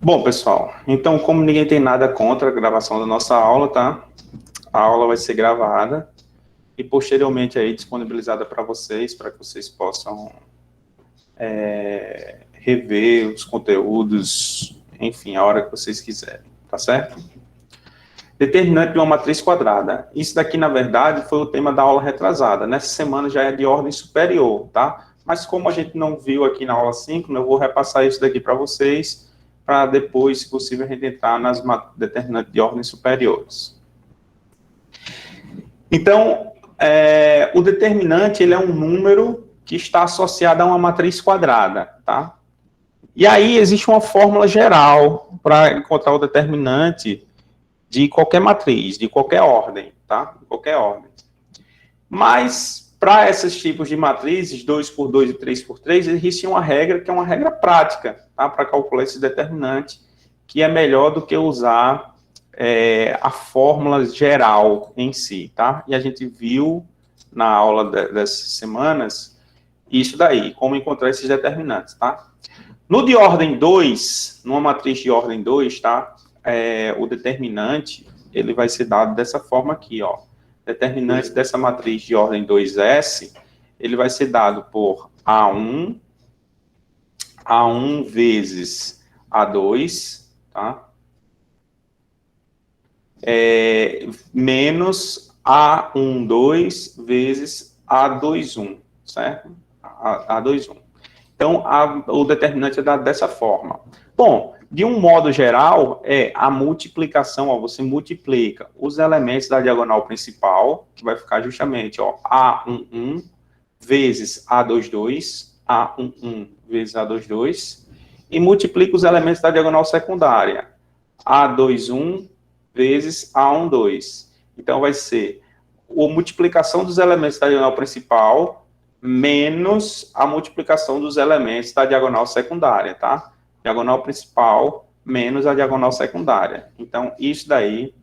Bom, pessoal, então, como ninguém tem nada contra a gravação da nossa aula, tá? A aula vai ser gravada e posteriormente aí disponibilizada para que vocês possam rever os conteúdos, enfim, a hora que vocês quiserem, tá certo? Determinante de uma matriz quadrada. Isso daqui, na verdade, foi o tema da aula retrasada. Nessa semana já é de ordem superior, tá? Mas como a gente não viu aqui na aula 5, eu vou repassar isso daqui para vocês, para depois, se possível, a gente entrar nas determinantes de ordem superiores. Então, o determinante, ele é um número que está associado a uma matriz quadrada, tá? E aí existe uma fórmula geral para encontrar o determinante de qualquer matriz, de qualquer ordem, tá? De qualquer ordem. Mas, para esses tipos de matrizes, 2 por 2 e 3 por 3, existe uma regra que é uma regra prática, tá? Para calcular esse determinante, que é melhor do que usar a fórmula geral em si, tá? E a gente viu na aula dessas semanas isso daí, como encontrar esses determinantes, tá? No de ordem 2, numa matriz de ordem 2, tá? O determinante, ele vai ser dado dessa forma aqui, ó. Determinante dessa matriz de ordem 2S, ele vai ser dado por A1 vezes A2, tá? Menos A12 vezes A21, certo? A21. Então, o determinante é dado dessa forma. Bom, de um modo geral, é a multiplicação, ó, você multiplica os elementos da diagonal principal, que vai ficar justamente, ó, A11 vezes A22, A11 vezes A22, e multiplica os elementos da diagonal secundária, A21 vezes A12. Então, vai ser a multiplicação dos elementos da diagonal principal menos a multiplicação dos elementos da diagonal secundária, tá? Diagonal principal menos a diagonal secundária. Então, isso daí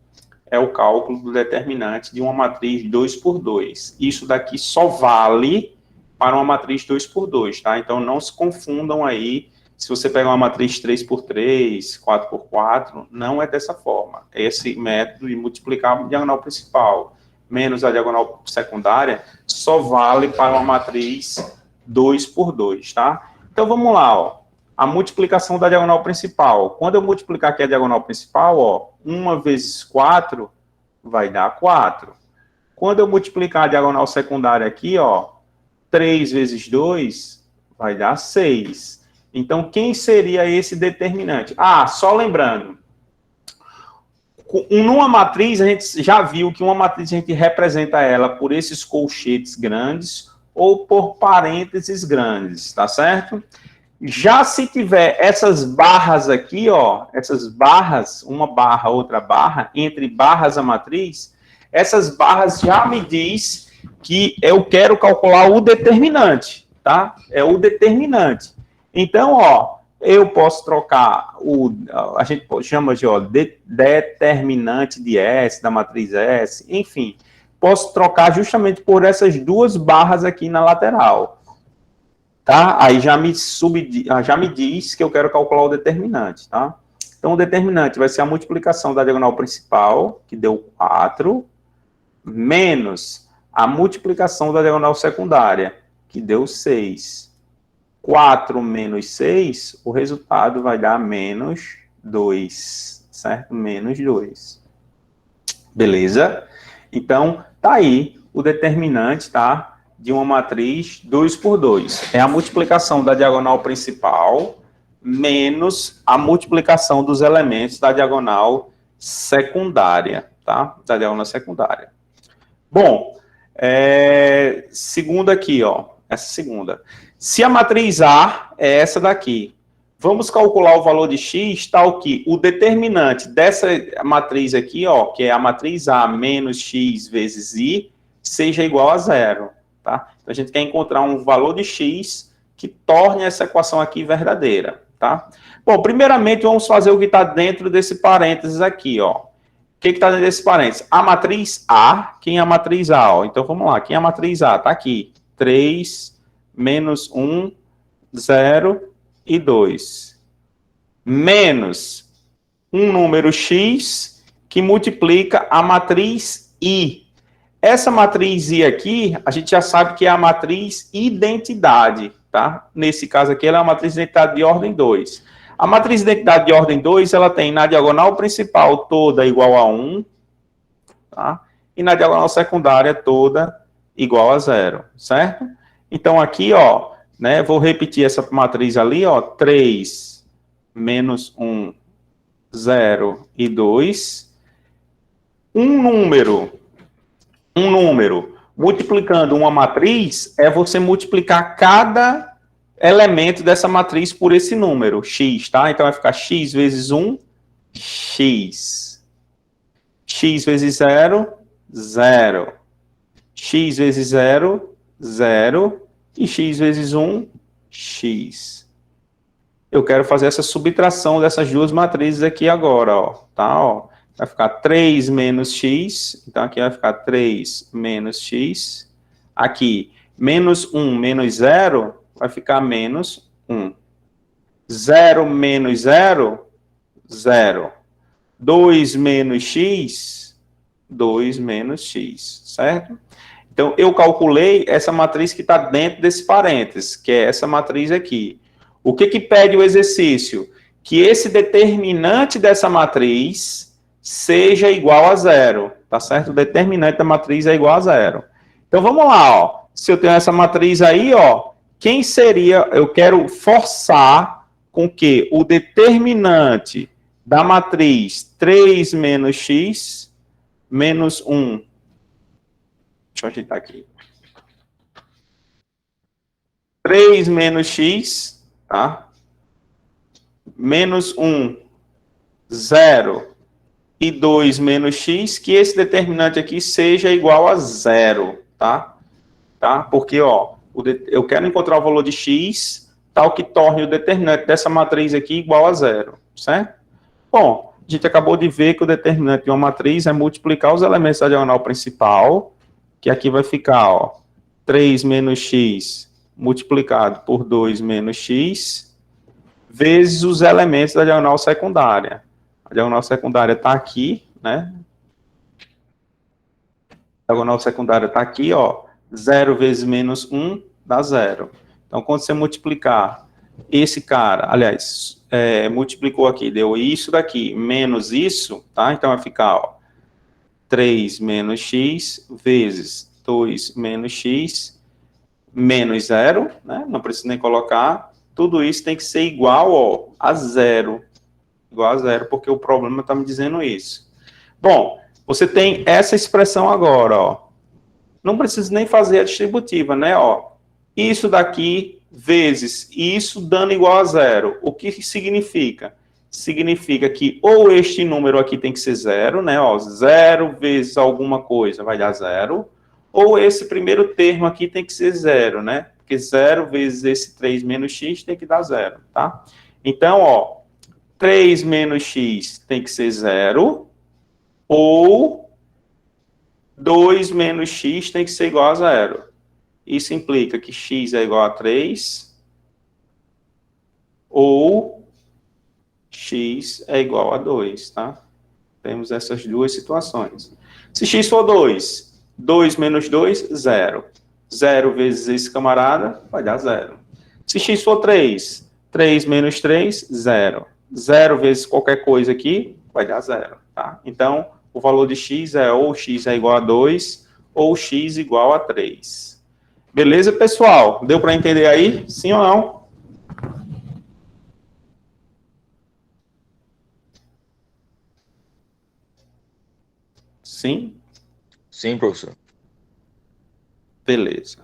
é o cálculo do determinante de uma matriz 2 por 2. Isso daqui só vale para uma matriz 2 por 2, tá? Então, não se confundam aí. Se você pegar uma matriz 3 por 3, 4 por 4, não é dessa forma. Esse método de multiplicar a diagonal principal menos a diagonal secundária só vale para uma matriz 2 por 2, tá? Então, vamos lá, ó. A multiplicação da diagonal principal. Quando eu multiplicar aqui a diagonal principal, ó, 1 vezes 4 vai dar 4. Quando eu multiplicar a diagonal secundária aqui, ó, 3 vezes 2 vai dar 6. Então, quem seria esse determinante? Ah, só lembrando, numa matriz, a gente já viu que uma matriz a gente representa ela por esses colchetes grandes ou por parênteses grandes, tá certo? Já se tiver essas barras aqui, ó, essas barras, uma barra, outra barra, entre barras a matriz, essas barras já me diz que eu quero calcular o determinante, tá? É o determinante. Então, ó, eu posso trocar a gente chama de determinante de S, da matriz S, enfim, posso trocar justamente por essas duas barras aqui na lateral, tá? Aí já me diz que eu quero calcular o determinante, tá? Então, o determinante vai ser a multiplicação da diagonal principal, que deu 4, menos a multiplicação da diagonal secundária, que deu 6. 4 menos 6, o resultado vai dar menos 2, certo? Menos 2. Beleza? Então, tá aí o determinante, tá? De uma matriz 2 por 2. É a multiplicação da diagonal principal menos a multiplicação dos elementos da diagonal secundária, tá? Da diagonal secundária. Bom, segunda aqui, ó. Essa segunda. Se a matriz A é essa daqui, vamos calcular o valor de x, tal que o determinante dessa matriz aqui, ó, que é a matriz A menos x vezes i, seja igual a 0, tá? Então, a gente quer encontrar um valor de x que torne essa equação aqui verdadeira, tá? Bom, primeiramente, vamos fazer o que está dentro desse parênteses aqui, ó. O que está dentro desse parênteses? A matriz A, quem é a matriz A? Ó? Então, vamos lá, quem é a matriz A? Está aqui, 3... menos 1, 0 e 2. menos um número x que multiplica a matriz I. Essa matriz I aqui, a gente já sabe que é a matriz identidade, tá? Nesse caso aqui, ela é uma matriz de identidade de ordem 2. A matriz de identidade de ordem 2, ela tem na diagonal principal toda igual a 1, tá? E na diagonal secundária toda igual a 0, certo? Então, aqui, ó, né, vou repetir essa matriz ali, ó, 3 menos 1, 0 e 2. Um número multiplicando uma matriz é você multiplicar cada elemento dessa matriz por esse número, x, tá? Então, vai ficar x vezes 1, x. X vezes 0, 0. X vezes 0, 0. E x vezes 1, x. Eu quero fazer essa subtração dessas duas matrizes aqui agora, ó. Tá, ó. Vai ficar 3 menos x. Então, aqui vai ficar 3 menos x. Aqui, menos 1 menos 0, vai ficar menos 1. 0 menos 0, 0. 2 menos x, 2 menos x, certo? Então, eu calculei essa matriz que está dentro desse parênteses, que é essa matriz aqui. O que pede o exercício? Que esse determinante dessa matriz seja igual a 0, tá certo? O determinante da matriz é igual a 0. Então, vamos lá, ó. Se eu tenho essa matriz aí, ó, quem seria... Eu quero forçar com que o determinante da matriz 3 menos x menos 1... Deixa eu ajeitar aqui. 3 menos x, tá? Menos 1, 0 e 2 menos x, que esse determinante aqui seja igual a 0, tá? Porque, ó, eu quero encontrar o valor de x, tal que torne o determinante dessa matriz aqui igual a 0, certo? Bom, a gente acabou de ver que o determinante de uma matriz é multiplicar os elementos da diagonal principal, que aqui vai ficar, ó, 3 menos x multiplicado por 2 menos x, vezes os elementos da diagonal secundária. A diagonal secundária está aqui, né? A diagonal secundária está aqui, ó. 0 vezes menos 1 dá 0. Então, quando você multiplicar esse cara, aliás, multiplicou aqui, deu isso daqui, menos isso, tá? Então, vai ficar, ó, 3 menos x vezes 2 menos x menos 0, né? Não precisa nem colocar. Tudo isso tem que ser igual, ó, a 0. Igual a 0, porque o problema está me dizendo isso. Bom, você tem essa expressão agora, ó. Não precisa nem fazer a distributiva, né, ó. Isso daqui vezes isso dando igual a 0. O que significa? Significa que ou este número aqui tem que ser 0, né, ó. 0 vezes alguma coisa vai dar 0. Ou esse primeiro termo aqui tem que ser 0, né? Porque 0 vezes esse 3 menos x tem que dar 0, tá? Então, ó, 3 menos x tem que ser 0, ou 2 menos x tem que ser igual a 0. Isso implica que x é igual a 3, ou x é igual a 2, tá? Temos essas duas situações. Se x for 2, 2 menos 2, 0. 0 vezes esse camarada vai dar 0. Se x for 3, 3 menos 3, 0. 0 vezes qualquer coisa aqui vai dar 0, tá? Então, o valor de x é ou x é igual a 2, ou x igual a 3. Beleza, pessoal? Deu para entender aí? Sim ou não? Sim? Sim, professor. Beleza.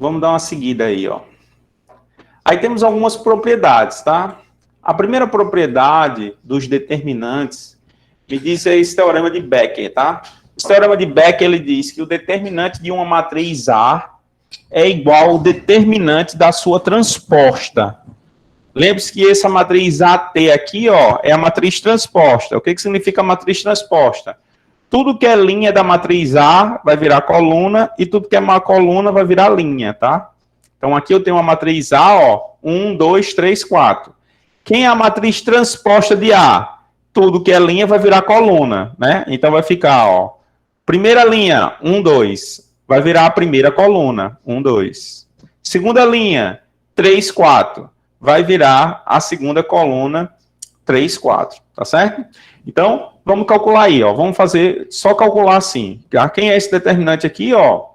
Vamos dar uma seguida aí, ó. Aí temos algumas propriedades, tá? A primeira propriedade dos determinantes me diz esse teorema de Becker, tá? Esse teorema de Becker, ele diz que o determinante de uma matriz A é igual ao determinante da sua transposta. Lembre-se que essa matriz AT aqui, ó, é a matriz transposta. O que significa a matriz transposta? Tudo que é linha da matriz A vai virar coluna e tudo que é uma coluna vai virar linha, tá? Então, aqui eu tenho uma matriz A, ó, 1, 2, 3, 4. Quem é a matriz transposta de A? Tudo que é linha vai virar coluna, né? Então, vai ficar, ó, primeira linha, 1, 2. Vai virar a primeira coluna, 1, 2. Segunda linha, 3, 4. Vai virar a segunda coluna, 3, 4. Tá certo? Então, vamos calcular aí, ó. Vamos fazer, só calcular assim. Quem é esse determinante aqui, ó?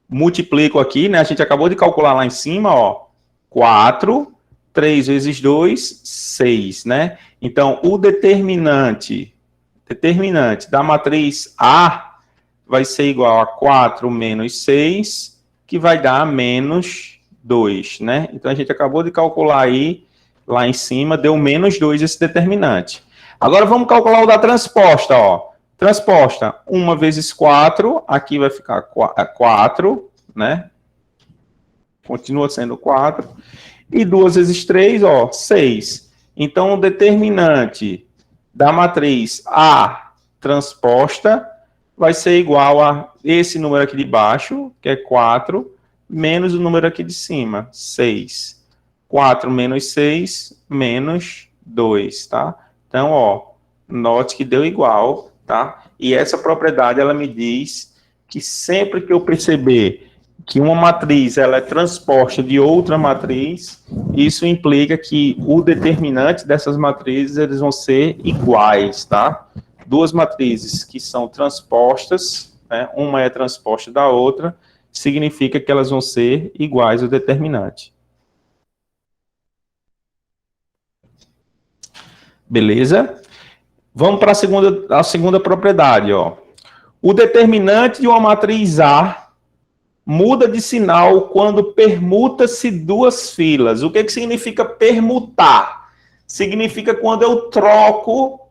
Multiplico aqui, né? A gente acabou de calcular lá em cima, ó. 4, 3 vezes 2, 6, né? Então, o determinante da matriz A vai ser igual a 4 menos 6, que vai dar menos 2, né? Então, a gente acabou de calcular aí, lá em cima, deu menos 2 esse determinante. Agora, vamos calcular o da transposta, ó. Transposta, 1 vezes 4, aqui vai ficar 4, né? Continua sendo 4. E 2 vezes 3, ó, 6. Então, o determinante da matriz A transposta vai ser igual a esse número aqui de baixo, que é 4, menos o número aqui de cima, 6. 4 menos 6, menos 2, tá? Então, ó, note que deu igual, tá? E essa propriedade, ela me diz que sempre que eu perceber que uma matriz ela é transposta de outra matriz, isso implica que o determinante dessas matrizes eles vão ser iguais, tá? Duas matrizes que são transpostas, né? Uma é transposta da outra, significa que elas vão ser iguais ao determinante. Beleza? Vamos para a segunda propriedade, ó. O determinante de uma matriz A muda de sinal quando permuta-se duas filas. O que significa permutar? Significa quando eu troco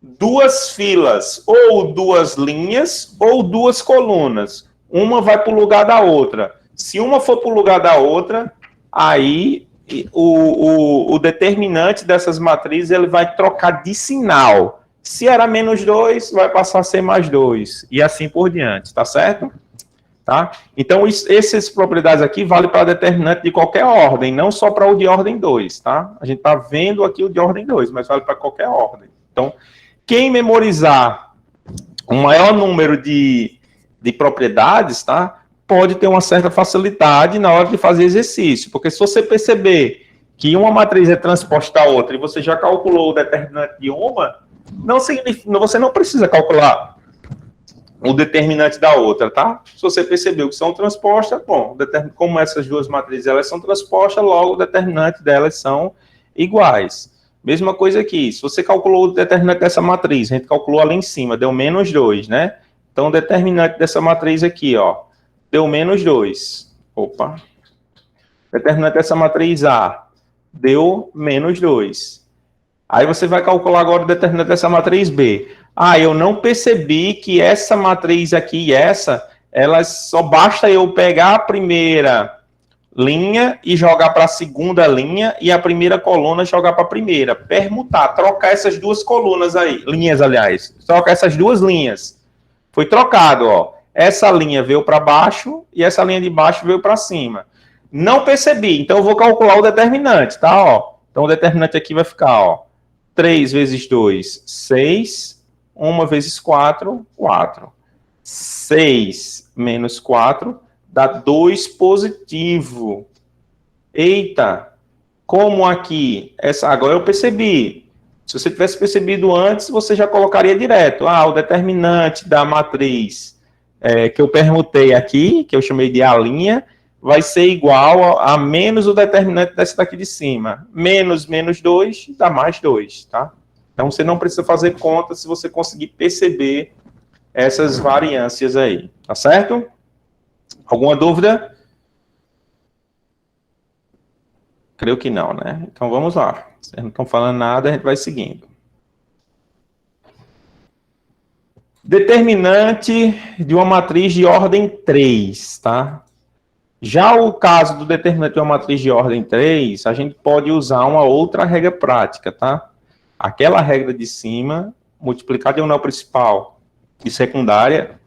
duas filas, ou duas linhas, ou duas colunas. Uma vai para o lugar da outra. Se uma for para o lugar da outra, aí o determinante dessas matrizes ele vai trocar de sinal. Se era menos 2, vai passar a ser mais 2. E assim por diante, tá certo? Tá? Então, essas propriedades aqui valem para determinante de qualquer ordem, não só para o de ordem 2, tá? A gente está vendo aqui o de ordem 2, mas vale para qualquer ordem. Então, quem memorizar um maior número de propriedades, tá? Pode ter uma certa facilidade na hora de fazer exercício, porque se você perceber que uma matriz é transposta a outra e você já calculou o determinante de uma, não significa, você não precisa calcular o determinante da outra, tá? Se você percebeu que são transpostas, bom, como essas duas matrizes elas são transpostas, logo o determinante delas são iguais. Mesma coisa aqui, se você calculou o determinante dessa matriz, a gente calculou ali em cima, deu menos 2, né? Então, o determinante dessa matriz aqui, ó, deu menos 2. Opa. Determinante dessa matriz A, deu menos 2. Aí você vai calcular agora o determinante dessa matriz B. Ah, eu não percebi que essa matriz aqui e essa, elas só basta eu pegar a primeira linha e jogar para a segunda linha e a primeira coluna jogar para a primeira. Permutar, trocar essas duas colunas aí, linhas, aliás. Trocar essas duas linhas. Foi trocado, ó. Essa linha veio para baixo e essa linha de baixo veio para cima. Não percebi, então eu vou calcular o determinante, tá? Ó. Então o determinante aqui vai ficar, ó. 3 vezes 2, 6. 1 vezes 4, 4. 6 menos 4 dá 2 positivo. Eita, como aqui? Agora eu percebi. Se você tivesse percebido antes, você já colocaria direto. Ah, o determinante da matriz que eu permutei aqui, que eu chamei de A', vai ser igual a menos o determinante dessa daqui de cima. Menos 2 dá mais 2, tá? Então, você não precisa fazer conta se você conseguir perceber essas variâncias aí, tá certo? Alguma dúvida? Creio que não, né? Então, vamos lá. Vocês não estão falando nada, a gente vai seguindo. Determinante de uma matriz de ordem 3, tá? Já o caso do determinante de uma matriz de ordem 3, a gente pode usar uma outra regra prática, tá? Aquela regra de cima, multiplicar diagonal principal e secundária,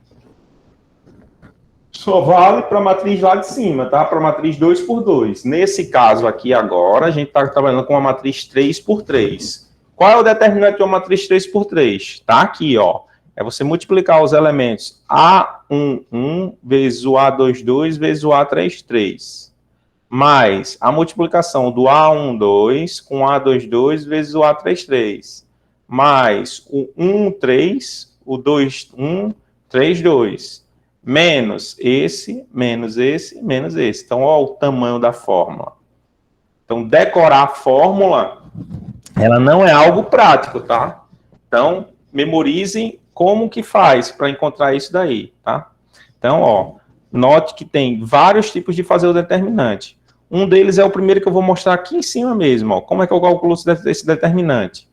Só vale para a matriz lá de cima, tá? Para a matriz 2 por 2. Nesse caso aqui agora, a gente está trabalhando com uma matriz 3 por 3. Qual é o determinante de uma matriz 3 por 3? Tá aqui, ó. É você multiplicar os elementos A11 vezes o A22 vezes o A33. Mais a multiplicação do A12 com o A22 vezes o A33. Mais o 13, o 21, 32. Menos esse, menos esse, menos esse. Então, olha o tamanho da fórmula. Então, decorar a fórmula, ela não é algo prático, tá? Então, memorizem como que faz para encontrar isso daí, tá? Então, ó, note que tem vários tipos de fazer o determinante. Um deles é o primeiro que eu vou mostrar aqui em cima mesmo, ó. Como é que eu calculo esse determinante?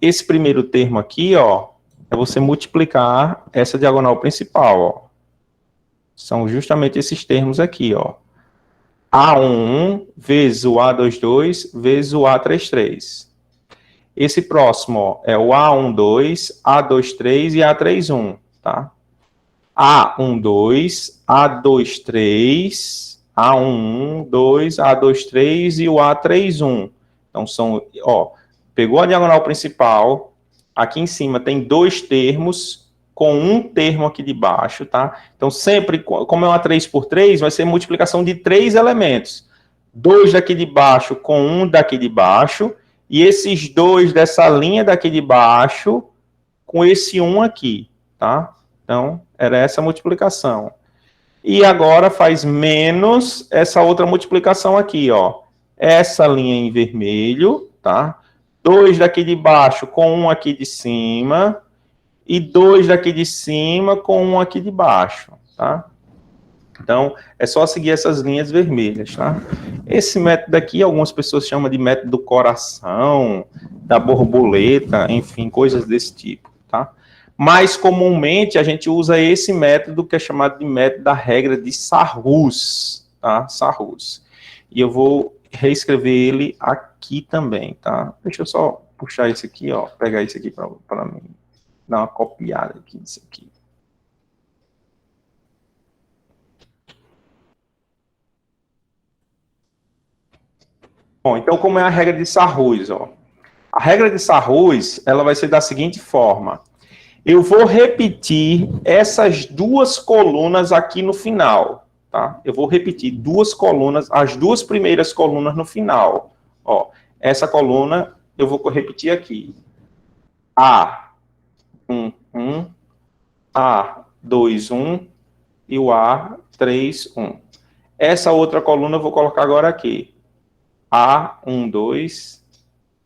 Esse primeiro termo aqui, ó, é você multiplicar essa diagonal principal, ó. São justamente esses termos aqui, ó. A11 vezes o A22 vezes o A33. Esse próximo, ó, é o A12, A23 e A31, tá? A12, A23, A11, 2, A23 e o A31. Então, são, ó, pegou a diagonal principal, aqui em cima tem dois termos, com um termo aqui de baixo, tá? Então, sempre, como é uma 3 por 3, vai ser multiplicação de 3 elementos. 2 daqui de baixo com um daqui de baixo, e esses dois dessa linha daqui de baixo com esse 1 aqui, tá? Então, era essa multiplicação. E agora faz menos essa outra multiplicação aqui, ó. Essa linha em vermelho, tá? 2 daqui de baixo com um aqui de cima, e 2 daqui de cima com um aqui de baixo, tá? Então, é só seguir essas linhas vermelhas, tá? Esse método aqui, algumas pessoas chamam de método do coração, da borboleta, enfim, coisas desse tipo, tá? Mais comumente, a gente usa esse método que é chamado de método da regra de Sarrus, tá? Sarrus. E eu vou reescrever ele aqui também, tá? Deixa eu só puxar esse aqui, ó, pegar esse aqui para mim. Dar uma copiada aqui disso aqui. Bom, então como é a regra de Sarrus, ó? A regra de Sarrus, ela vai ser da seguinte forma. Eu vou repetir essas duas colunas aqui no final, tá? Eu vou repetir duas colunas, as duas primeiras colunas no final. Ó, essa coluna eu vou repetir aqui. A1, 1, A2, 1 e o A3, 1. Essa outra coluna eu vou colocar agora aqui. A1, 2,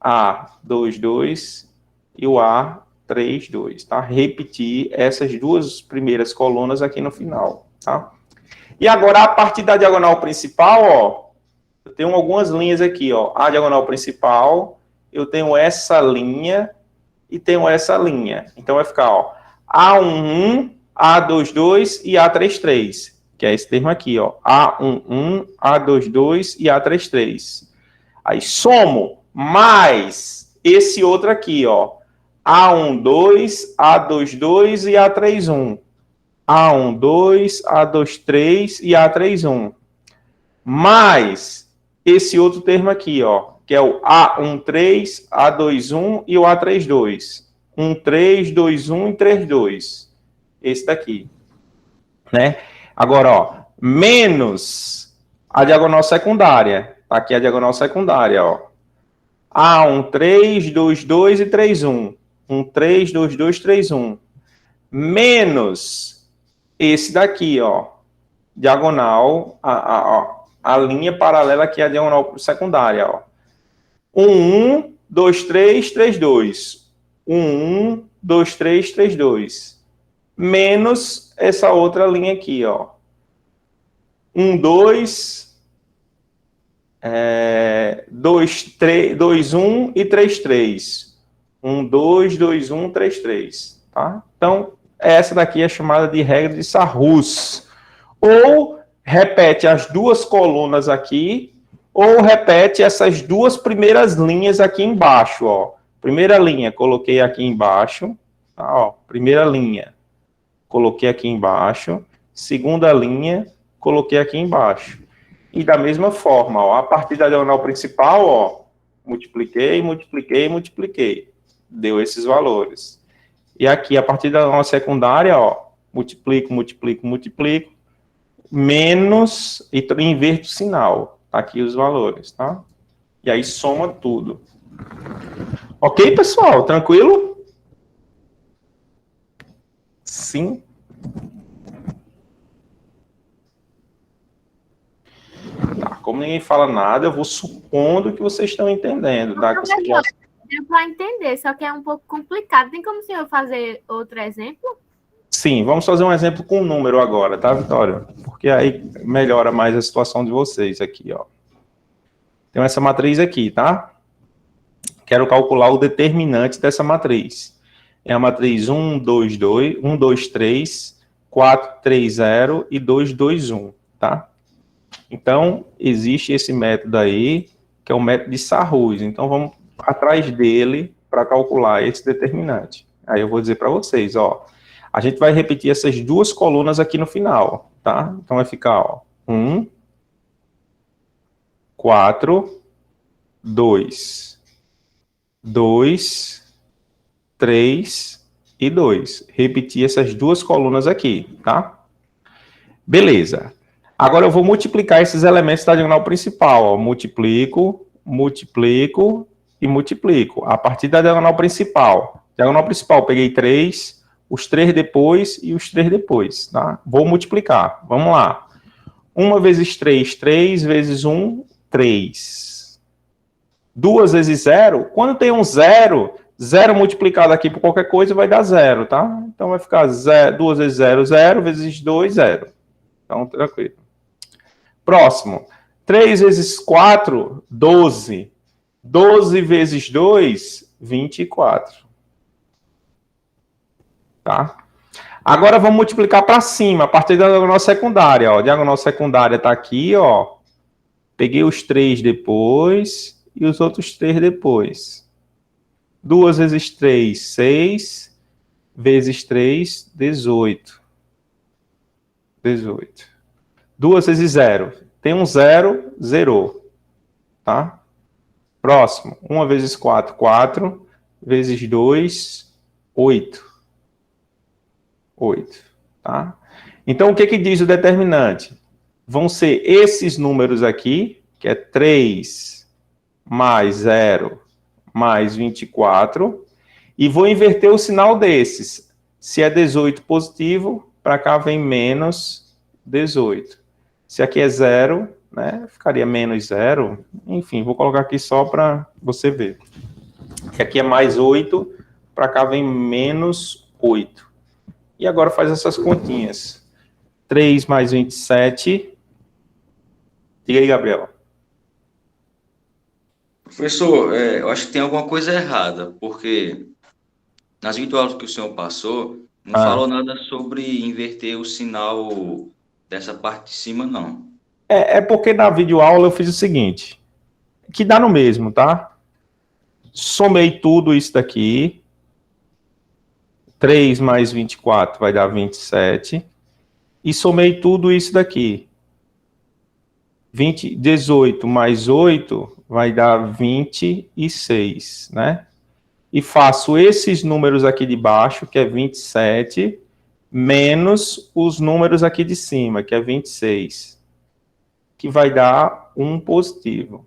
A2, 2 e o A3, 2, tá? Repetir essas duas primeiras colunas aqui no final, tá? E agora, a partir da diagonal principal, ó, eu tenho algumas linhas aqui, ó. A diagonal principal, eu tenho essa linha e tenho essa linha. Então, vai ficar, ó, A11, A22 e A33, que é esse termo aqui, ó. A11, A22 e A33. Aí, somo mais esse outro aqui, ó. A12, A22 e A31. A12, A23 e A31. Mais esse outro termo aqui, ó, que é o A13, A21 e o A32. 13, 21 e 32. Esse daqui, né? Agora, ó, menos a diagonal secundária. Tá aqui a diagonal secundária, ó. A13, 22 e 31. 13, 22, 31. Menos esse daqui, ó. Diagonal, a linha paralela aqui à diagonal secundária, ó. 1, 2, 3, 3, 2. 1, 2, 3, 3, 2. Menos essa outra linha aqui, ó. 1, 2, 2, 1 e 3, 3. 1, 2, 2, 1, 3, 3. Tá? Então, essa daqui é chamada de regra de Sarrus. Ou repete as duas colunas aqui, ou repete essas duas primeiras linhas aqui embaixo, ó. Primeira linha, coloquei aqui embaixo, tá, ó. Primeira linha, coloquei aqui embaixo. segunda linha, coloquei aqui embaixo. E da mesma forma, ó, a partir da diagonal principal, ó, multipliquei, multipliquei, multipliquei. Deu esses valores. E aqui, a partir da diagonal secundária, ó, multiplico, multiplico, multiplico, menos, e inverto o sinal. Tá aqui os valores, tá? E aí soma tudo. Ok, pessoal? Tranquilo? Sim. Tá, como ninguém fala nada, eu vou supondo que vocês estão entendendo. Tá? Deu para entender, só que é um pouco complicado. Tem como o senhor fazer outro exemplo? Sim, vamos fazer um exemplo com um número agora, tá, Vitória? Porque aí melhora mais a situação de vocês aqui, ó. Tem essa matriz aqui, tá? Quero calcular o determinante dessa matriz. É a matriz 1, 2, 2, 1, 2, 3, 4, 3, 0 e 2, 2, 1, tá? Então, existe esse método aí, que é o método de Sarrus. Então, vamos atrás dele para calcular esse determinante. Aí eu vou dizer para vocês, ó, a gente vai repetir essas duas colunas aqui no final, tá? Então, vai ficar, ó, 1, 4, 2, 2, 3 e 2. Repetir essas duas colunas aqui, tá? Beleza. Agora eu vou multiplicar esses elementos da diagonal principal. Ó. Multiplico, multiplico e multiplico. A partir da diagonal principal. Diagonal principal, peguei 3, os 3 depois e os 3 depois. Tá? Vou multiplicar. Vamos lá. 1 vezes 3, 3 vezes 1, 3. 2 vezes 0. Quando tem um 0, 0 multiplicado aqui por qualquer coisa vai dar 0, tá? Então vai ficar 2 vezes 0, 0 vezes 2, 0. Então, tranquilo. Próximo. 3 vezes 4, 12. 12 vezes 2, 24. Tá? Agora vamos multiplicar para cima, a partir da diagonal secundária. Ó. A diagonal secundária está aqui, ó. Peguei os 3 depois e os outros 3 depois. 2 vezes 3, 6. Vezes 3, 18. 18. 2 vezes 0. Tem um 0, zerou. Tá? Próximo. 1 vezes 4, 4. Vezes 2, 8. 8. Tá? Então, o que diz o determinante? Vão ser esses números aqui, que é 3 mais 0 mais 24, e vou inverter o sinal desses. Se é 18 positivo, para cá vem menos 18. Se aqui é 0, né, ficaria menos 0. Enfim, vou colocar aqui só para você ver. E aqui é mais 8, para cá vem menos 8. E agora faz essas continhas. 3 mais 27. Diga aí, Gabriel. Professor, eu acho que tem alguma coisa errada, porque nas videoaulas que o senhor passou, não falou nada sobre inverter o sinal dessa parte de cima, não. É porque na videoaula eu fiz o seguinte, que dá no mesmo, tá? Somei tudo isso daqui. 3 mais 24 vai dar 27. E somei tudo isso daqui. 18 mais 8 vai dar 26, né? E faço esses números aqui de baixo, que é 27, menos os números aqui de cima, que é 26, que vai dar 1 positivo.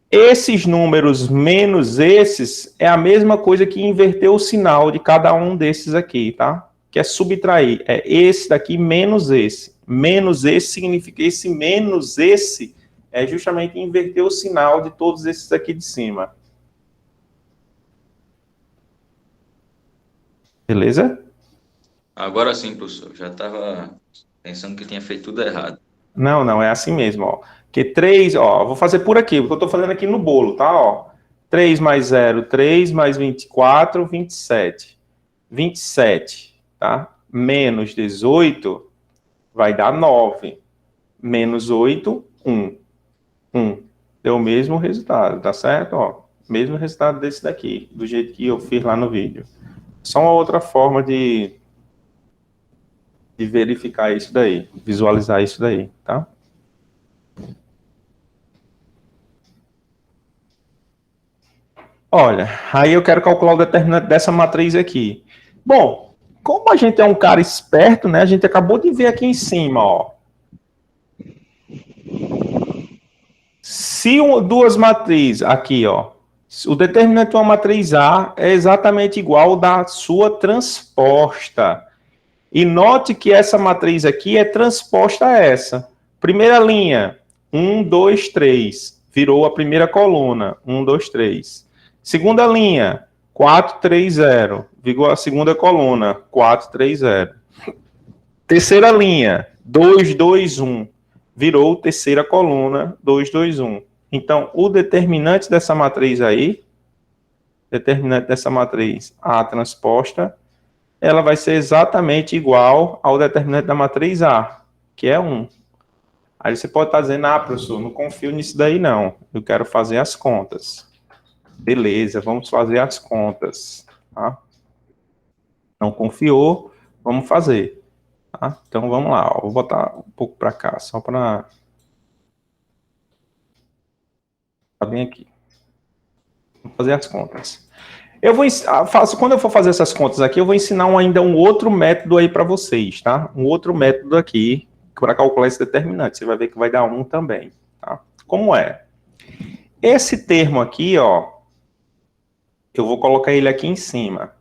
Esses números menos esses é a mesma coisa que inverter o sinal de cada um desses aqui, tá? Que é subtrair. É esse daqui menos esse. Menos esse significa esse menos esse é justamente inverter o sinal de todos esses aqui de cima. Beleza? Agora sim, professor. Já estava pensando que tinha feito tudo errado. Não, é assim mesmo, ó. Que 3, ó, vou fazer por aqui, porque eu tô fazendo aqui no bolo, tá, ó. 3 mais 0, 3 mais 24, 27. 27, tá? Menos 18 vai dar 9. Menos 8, 1. 1. Deu o mesmo resultado, tá certo? Ó, mesmo resultado desse daqui, do jeito que eu fiz lá no vídeo. Só uma outra forma de de verificar isso daí, visualizar isso daí, tá? Olha, aí eu quero calcular o determinante dessa matriz aqui. Bom, como a gente é um cara esperto, né? A gente acabou de ver aqui em cima, ó. Se duas matrizes, aqui, ó, o determinante de uma matriz A é exatamente igual ao da sua transposta. E note que essa matriz aqui é transposta a essa. Primeira linha, 1, 2, 3. Virou a primeira coluna, 1, 2, 3. Segunda linha, 4, 3, 0. Virou a segunda coluna, 4, 3, 0. Terceira linha, 2, 2, 1. Virou terceira coluna, 2, 2, 1. Então, o determinante dessa matriz aí, determinante dessa matriz A transposta, ela vai ser exatamente igual ao determinante da matriz A, que é 1. Aí você pode estar dizendo, professor, não confio nisso daí não, eu quero fazer as contas. Beleza, vamos fazer as contas. Tá? Não confiou, vamos fazer. Tá? Então vamos lá, ó. Vou botar um pouco para cá, só para... Tá bem aqui. Vamos fazer as contas. Quando eu for fazer essas contas aqui, eu vou ensinar ainda um outro método aí para vocês, tá? Um outro método aqui para calcular esse determinante. Você vai ver que vai dar 1 também, tá? Como é? Esse termo aqui, ó, eu vou colocar ele aqui em cima.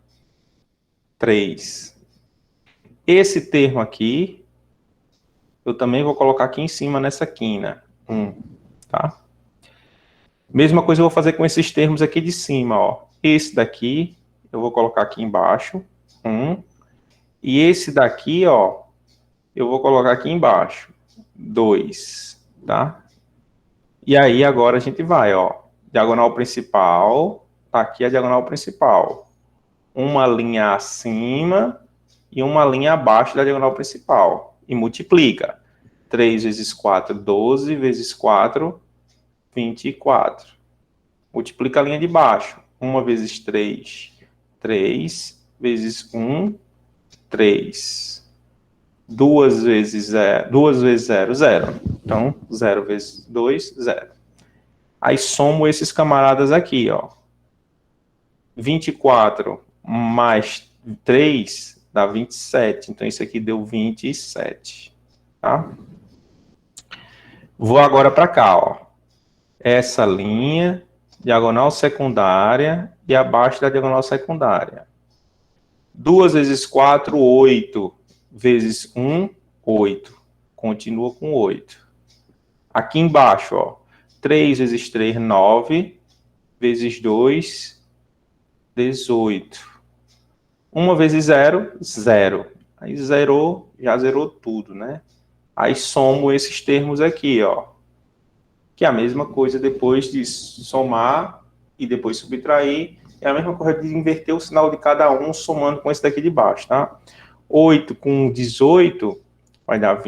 3. Esse termo aqui, eu também vou colocar aqui em cima nessa quina. 1, tá? Mesma coisa eu vou fazer com esses termos aqui de cima, ó. Esse daqui, eu vou colocar aqui embaixo. 1. E esse daqui, ó, eu vou colocar aqui embaixo. 2, tá? E aí, agora a gente vai, ó. Diagonal principal, tá aqui a diagonal principal. Uma linha acima e uma linha abaixo da diagonal principal. E multiplica. 3 vezes 4, 12, vezes 4, 24. Multiplica a linha de baixo. 1 vezes 3, 3, vezes 1, 3. 2 vezes 0, 0. Então, 0 vezes 2, 0. Aí somo esses camaradas aqui, ó. 24 mais 3 dá 27. Então, isso aqui deu 27. Tá? Vou agora para cá, ó. Essa linha, diagonal secundária e abaixo da diagonal secundária. 2 vezes 4, 8. Vezes 1, 8. Continua com 8. Aqui embaixo, ó. 3 vezes 3, 9. Vezes 2, 18. 1 vezes 0, 0. Aí zerou, já zerou tudo, né? Aí somo esses termos aqui, ó. Que é a mesma coisa depois de somar e depois subtrair. É a mesma coisa de inverter o sinal de cada um somando com esse daqui de baixo, tá? 8 com 18 vai dar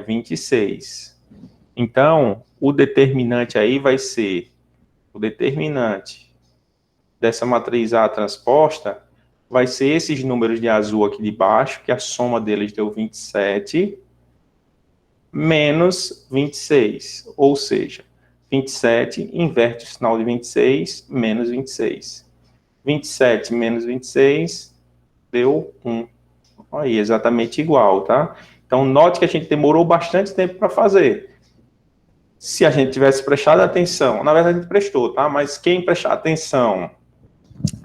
26. Então, o determinante aí vai ser o determinante dessa matriz A transposta vai ser esses números de azul aqui de baixo, que a soma deles deu 27, menos 26. Ou seja, 27 inverte o sinal de 26, menos 26. 27 menos 26 deu 1. Aí, exatamente igual, tá? Então, note que a gente demorou bastante tempo para fazer. Se a gente tivesse prestado atenção, na verdade a gente prestou, tá? Mas quem prestar atenção,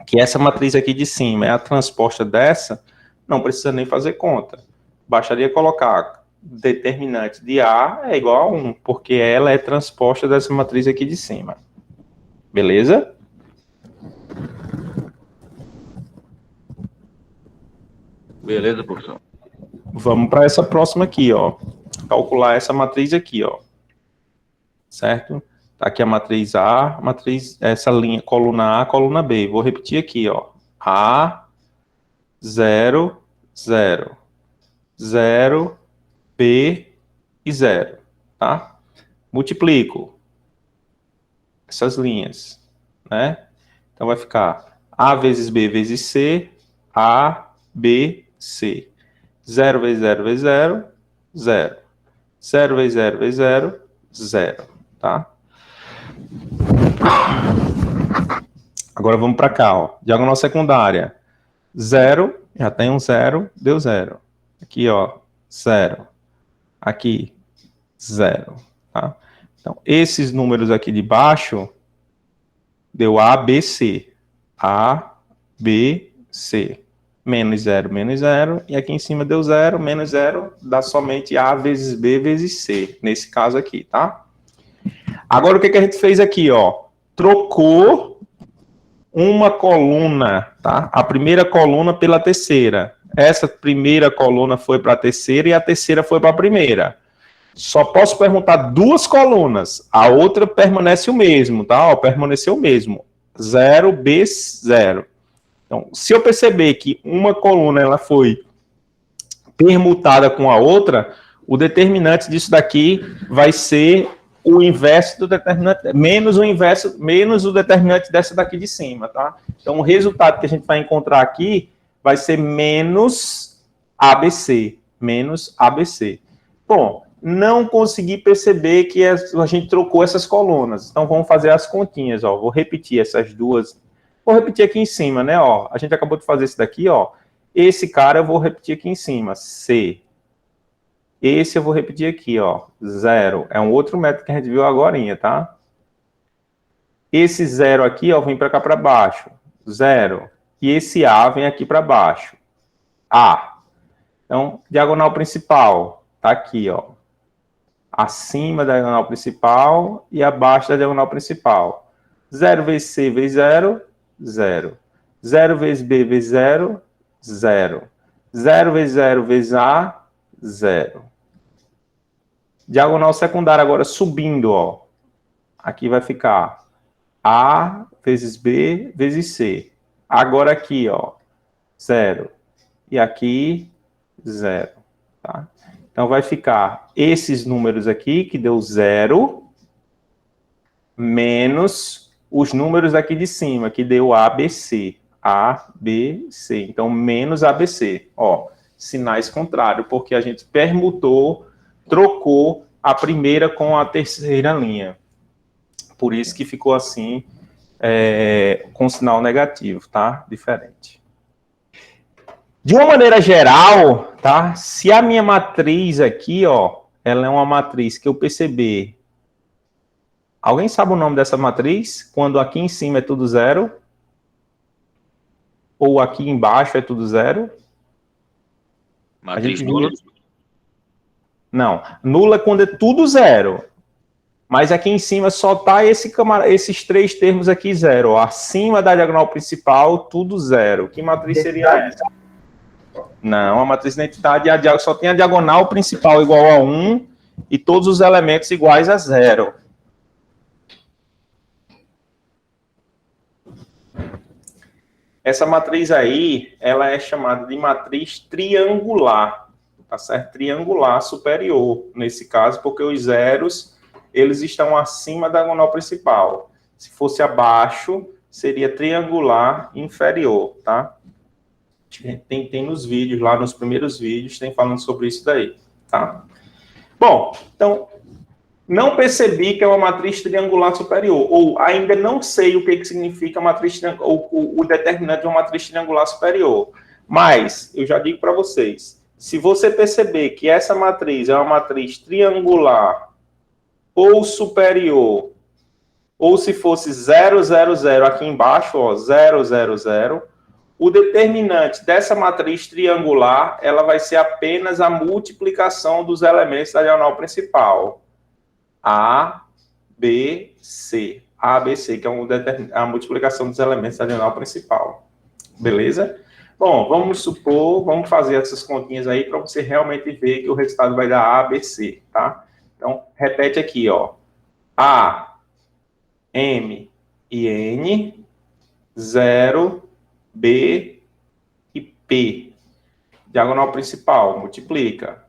que essa matriz aqui de cima é a transposta dessa, não precisa nem fazer conta. Bastaria colocar determinante de A é igual a 1, porque ela é transposta dessa matriz aqui de cima. Beleza? Beleza, professor. Vamos para essa próxima aqui, ó. Calcular essa matriz aqui, ó. Certo? Tá aqui a matriz A, essa linha, coluna A, coluna B. Vou repetir aqui, ó. A, 0, 0. 0, B e 0, tá? Multiplico essas linhas, né? Então vai ficar A vezes B vezes C, A, B, C. 0 vezes 0 vezes 0, 0. 0 vezes 0 vezes 0, 0, tá? Agora vamos para cá, ó. Diagonal secundária. 0, já tem um 0, deu 0. Aqui, ó, 0. Aqui, 0, tá? Então, esses números aqui de baixo deu A, B, C. A, B, C. Menos 0, menos 0. E aqui em cima deu 0, menos 0. Dá somente A vezes B vezes C. Nesse caso aqui, tá? Agora, o que a gente fez aqui, ó? Trocou uma coluna, tá? A primeira coluna pela terceira. Essa primeira coluna foi para a terceira e a terceira foi para a primeira. Só posso perguntar duas colunas. A outra permanece o mesmo, tá? Ó, permaneceu o mesmo. 0, B, 0. Então, se eu perceber que uma coluna ela foi permutada com a outra, o determinante disso daqui vai ser o inverso do determinante, menos o determinante dessa daqui de cima, tá? Então, o resultado que a gente vai encontrar aqui vai ser menos ABC, menos ABC. Bom, não consegui perceber que a gente trocou essas colunas. Então, vamos fazer as continhas, ó. Vou repetir essas duas. Vou repetir aqui em cima, né, ó. A gente acabou de fazer esse daqui, ó. Esse cara eu vou repetir aqui em cima, C. Esse eu vou repetir aqui, ó, 0. É um outro método que a gente viu agora, tá? Esse 0 aqui, ó, vem para cá para baixo, 0. E esse A vem aqui para baixo, A. Então, diagonal principal, tá aqui, ó. Acima da diagonal principal e abaixo da diagonal principal. 0 vezes C vezes 0, 0. 0 vezes B vezes 0, 0. 0 vezes 0 vezes A, 0. Diagonal secundária agora subindo, ó. Aqui vai ficar A vezes B vezes C. Agora aqui, ó, 0. E aqui, 0. Tá? Então vai ficar esses números aqui, que deu 0, menos os números aqui de cima, que deu ABC. A, B, C. Então, menos ABC. Ó, sinais contrários, porque a gente permutou, trocou a primeira com a terceira linha. Por isso que ficou assim, com sinal negativo, tá? Diferente. De uma maneira geral, tá? Se a minha matriz aqui, ó, ela é uma matriz que eu perceber. Alguém sabe o nome dessa matriz? Quando aqui em cima é tudo 0? Ou aqui embaixo é tudo 0? Matriz nula? Não, nula quando é tudo 0. Mas aqui em cima só tá esses três termos aqui 0. Acima da diagonal principal, tudo 0. Que matriz seria essa? Não, a matriz de identidade só tem a diagonal principal igual a 1 e todos os elementos iguais a 0. Essa matriz aí, ela é chamada de matriz triangular, tá certo? Triangular superior, nesse caso, porque os zeros, eles estão acima da diagonal principal. Se fosse abaixo, seria triangular inferior, tá? Tem nos vídeos, lá nos primeiros vídeos, tem falando sobre isso daí, tá? Bom, então, não percebi que é uma matriz triangular superior, ou ainda não sei o que significa a matriz, o determinante de uma matriz triangular superior. Mas, eu já digo para vocês, se você perceber que essa matriz é uma matriz triangular ou superior, ou se fosse 0, 0, 0 aqui embaixo, ó, 0, 0, 0, o determinante dessa matriz triangular, ela vai ser apenas a multiplicação dos elementos da diagonal principal. A, B, C. A, B, C, que é a multiplicação dos elementos da diagonal principal. Beleza? Bom, vamos fazer essas continhas aí para você realmente ver que o resultado vai dar A, B, C, tá? Então, repete aqui, ó. A, M e N, 0, B e P. Diagonal principal, multiplica.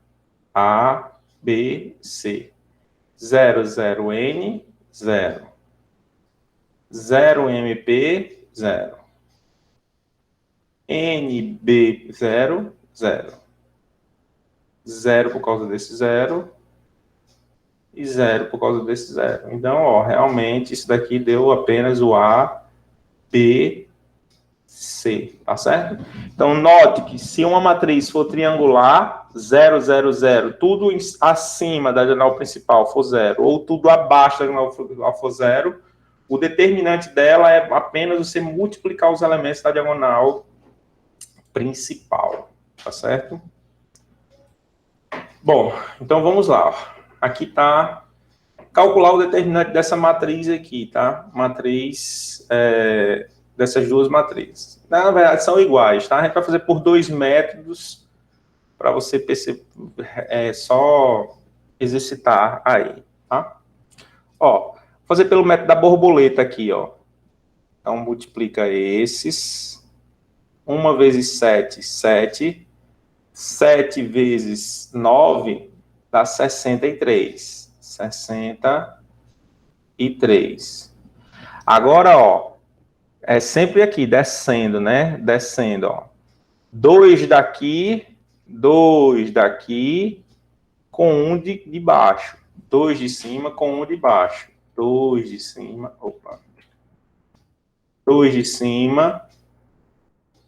A, B, C. 0, 0, N, 0. 0, MP, 0. NB, 0, 0. 0 por causa desse 0 e 0 por causa desse 0. Então, ó, realmente, isso daqui deu apenas o A, B, C, tá certo? Então, note que se uma matriz for triangular, 0, 0, 0, tudo acima da diagonal principal for 0, ou tudo abaixo da diagonal principal for 0, o determinante dela é apenas você multiplicar os elementos da diagonal principal, tá certo? Bom, então vamos lá. Aqui está calcular o determinante dessa matriz aqui, tá? Matriz, dessas duas matrizes. Na verdade, são iguais, tá? A gente vai fazer por 2 métodos para você perceber, só exercitar aí, tá? Ó, fazer pelo método da borboleta aqui, ó. Então, multiplica esses. 1 vezes 7, 7. 7 vezes 9 dá 63. 63. Agora, ó, é sempre aqui, descendo, né? Descendo, ó. 2 daqui, com 1 de baixo. 2 de cima com 1 de baixo. 2 de cima, 2 de cima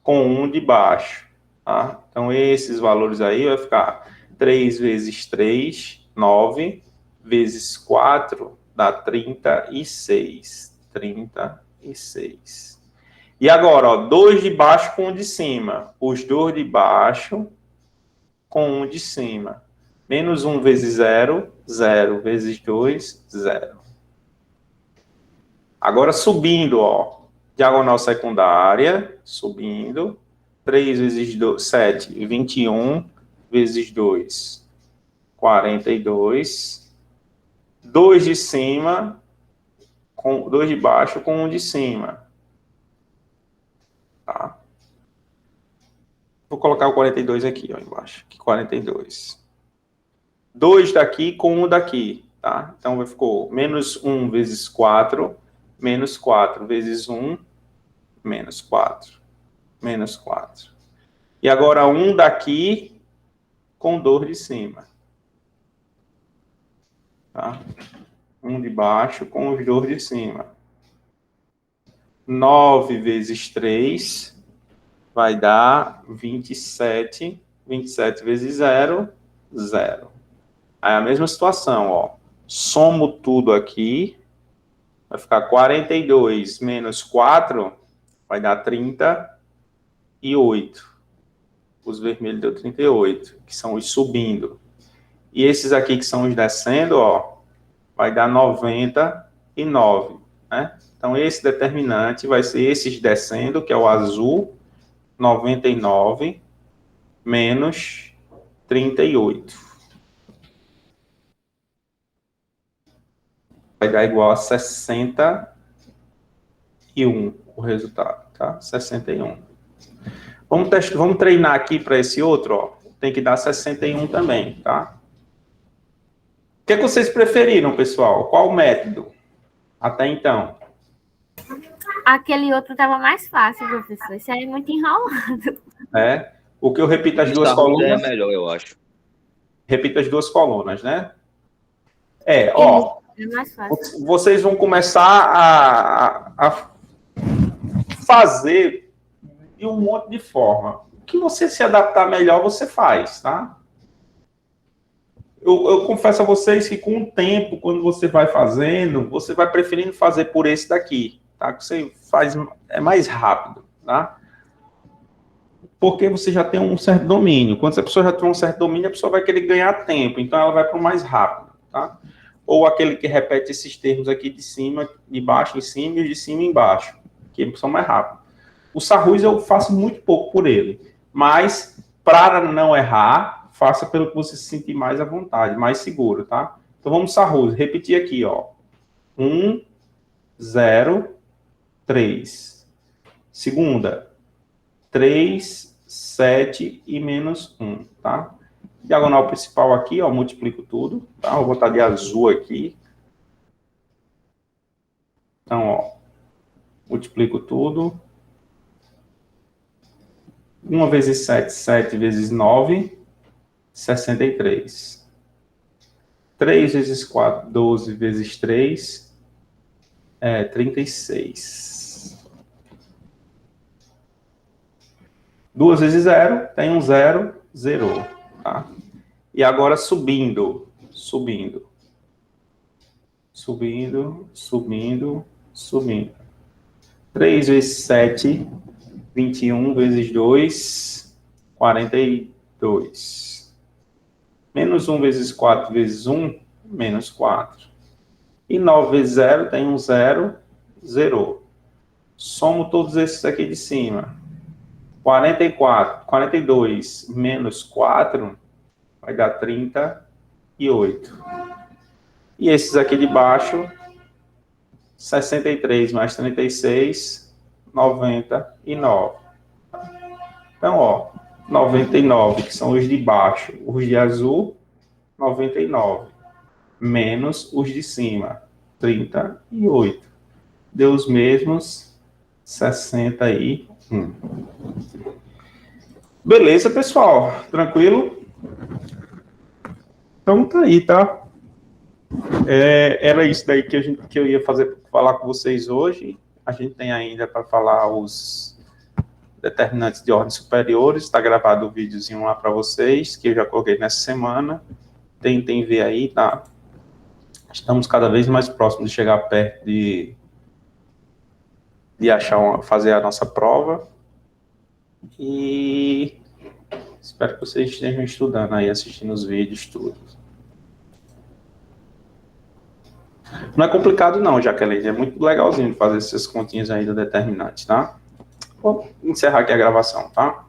com 1 de baixo. Tá? Então, esses valores aí vai ficar 3 vezes 3, 9, vezes 4, dá 36. 36. E agora, ó, 2 de baixo com 1 de cima. Os 2 de baixo com 1 de cima. Menos 1 vezes 0, 0. Vezes 2, 0. Agora, subindo, ó. Diagonal secundária, subindo. 3 vezes 7, 21, vezes 2, 42. 2 de cima, com 2 de baixo com 1 de cima. Tá? Vou colocar o 42 aqui, ó, embaixo. Aqui, 42. 2 daqui com 1 daqui, tá? Então, ficou menos 1 vezes 4, menos 4 vezes 1, menos 4. Menos 4. E agora 1 daqui com 2 de cima. Tá? 1 de baixo com os 2 de cima. 9 vezes 3 vai dar 27. 27 vezes 0, 0. Aí a mesma situação, ó. Somo tudo aqui. Vai ficar 42 menos 4 vai dar 38. Os vermelhos deu 38, que são os subindo. E esses aqui que são os descendo, ó, vai dar 99, né? Então, esse determinante vai ser esses descendo, que é o azul, 99 menos 38. Vai dar igual a 61 o resultado, tá? 61. Vamos treinar aqui para esse outro, ó. Tem que dar 61 também, tá? O que é que vocês preferiram, pessoal? Qual método? Até então. Aquele outro estava mais fácil, professor. Isso aí é muito enrolado. O que eu repito as duas colunas? É melhor, eu acho. Repito as duas colunas, né? Ó. É mais fácil. Vocês vão começar a fazer de um monte de forma. O que você se adaptar melhor, você faz, tá? Eu confesso a vocês que com o tempo, quando você vai fazendo, você vai preferindo fazer por esse daqui, tá? Que você faz, é mais rápido, tá? Porque você já tem um certo domínio. Quando a pessoa já tem um certo domínio, a pessoa vai querer ganhar tempo, então ela vai para o mais rápido, tá? Ou aquele que repete esses termos aqui de cima, de baixo em cima e de cima embaixo, que são mais rápidos. O Sarrus eu faço muito pouco por ele, mas para não errar, faça pelo que você se sentir mais à vontade, mais seguro, tá? Então vamos Sarrus, repetir aqui, ó. 1, 0, 3. Segunda, 3, 7 e menos 1, tá? Diagonal principal aqui, ó, multiplico tudo, tá? Vou botar de azul aqui. Então, ó, multiplico tudo. 1 vezes 7, 7 vezes 9. 63. 3 vezes 4, 12 vezes 3, 36. 2 vezes 0, tem um 0, zerou, tá? E agora subindo. 3 vezes 7, 21 vezes 2, 42. Menos 1 vezes 4 vezes 1, menos 4. E 9 vezes 0 tem um 0, zerou. Somo todos esses aqui de cima. 42 menos 4 vai dar 38. E esses aqui de baixo, 63 mais 36, 99. Então, ó, 99, que são os de baixo, os de azul, 99. Menos os de cima, 38. Deu os mesmos 61. Beleza, pessoal? Tranquilo? Então tá aí, tá? Era isso daí que eu ia falar com vocês hoje. A gente tem ainda para falar os determinantes de ordem superiores. Está gravado o videozinho lá para vocês, que eu já coloquei nessa semana. Tentem ver aí, tá? Estamos cada vez mais próximos de chegar perto de fazer a nossa prova. E espero que vocês estejam estudando aí, assistindo os vídeos, tudo. Não é complicado não, Jaqueline, é muito legalzinho de fazer essas continhas aí do determinante, tá? Vou encerrar aqui a gravação, tá?